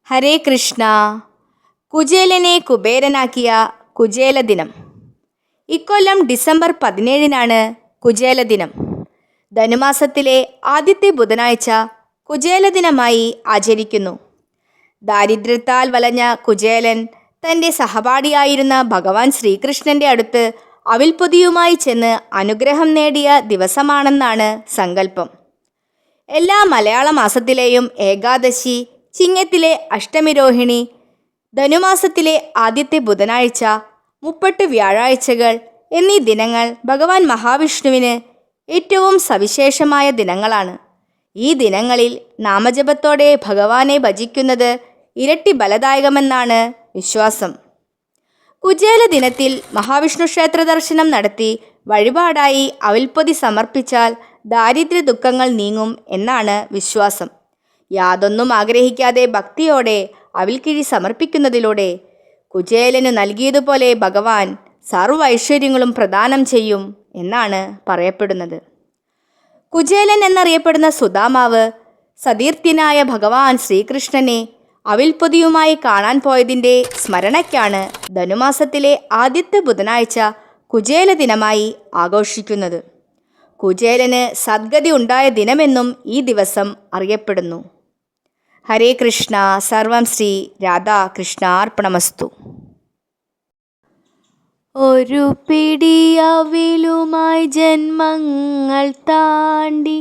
ഹരേ കൃഷ്ണ. കുചേലനെ കുബേരനാക്കിയ കുചേല ദിനം. ഇക്കൊല്ലം ഡിസംബർ 17-നാണ് കുചേല ദിനം. ധനുമാസത്തിലെ ആദ്യത്തെ ബുധനാഴ്ച കുചേല ദിനമായി ആചരിക്കുന്നു. ദാരിദ്ര്യത്താൽ വലഞ്ഞ കുചേലൻ തൻ്റെ സഹപാഠിയായിരുന്ന ഭഗവാൻ ശ്രീകൃഷ്ണൻ്റെ അടുത്ത് അവിൽപ്പൊതിയുമായി ചെന്ന് അനുഗ്രഹം നേടിയ ദിവസമാണെന്നാണ് സങ്കല്പം. എല്ലാ മലയാള മാസത്തിലെയും ഏകാദശി, ചിങ്ങത്തിലെ അഷ്ടമിരോഹിണി, ധനുമാസത്തിലെ ആദ്യത്തെ ബുധനാഴ്ച, 30 വ്യാഴാഴ്ചകൾ എന്നീ ദിനങ്ങൾ ഭഗവാൻ മഹാവിഷ്ണുവിന് ഏറ്റവും സവിശേഷമായ ദിനങ്ങളാണ്. ഈ ദിനങ്ങളിൽ നാമജപത്തോടെ ഭഗവാനെ ഭജിക്കുന്നത് ഇരട്ടി ബലദായകമെന്നാണ് വിശ്വാസം. കുചേല ദിനത്തിൽ മഹാവിഷ്ണു ക്ഷേത്ര ദർശനം നടത്തി വഴിപാടായി അവിൽപ്പൊതി സമർപ്പിച്ചാൽ ദാരിദ്ര്യ ദുഃഖങ്ങൾ നീങ്ങും എന്നാണ് വിശ്വാസം. യാതൊന്നും ആഗ്രഹിക്കാതെ ഭക്തിയോടെ അവിൽക്കിഴി സമർപ്പിക്കുന്നതിലൂടെ കുചേലനു നൽകിയതുപോലെ ഭഗവാൻ സർവ്വ ഐശ്വര്യങ്ങളും പ്രദാനം ചെയ്യും എന്നാണ് പറയപ്പെടുന്നത്. കുചേലൻ എന്നറിയപ്പെടുന്ന സുദാമാവ് സതീർത്ഥ്യനായ ഭഗവാൻ ശ്രീകൃഷ്ണനെ അവിൽപ്പൊതിയുമായി കാണാൻ പോയതിൻ്റെ സ്മരണയ്ക്കാണ് ധനുമാസത്തിലെ ആദ്യത്തെ ബുധനാഴ്ച കുചേല ദിനമായി ആഘോഷിക്കുന്നത്. കുചേലന് സദ്ഗതി ഉണ്ടായ ദിനമെന്നും ഈ ദിവസം അറിയപ്പെടുന്നു. ഹരേ കൃഷ്ണ. സർവം ശ്രീ രാധാകൃഷ്ണാർപ്പണമസ്തു. ഒരു പിടിയവിലുമായി ജന്മങ്ങൾ താണ്ടി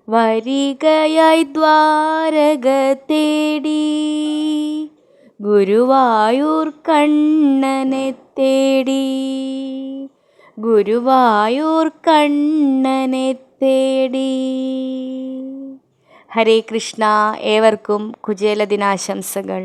വരികയായി ദ്വാരക തേടി, ഗുരുവായൂർ കണ്ണനെ തേടി, ഗുരുവായൂർ കണ്ണനെ തേടി. ഹരേ കൃഷ്ണ. ഏവർക്കും കുചേല ദിനാശംസകൾ.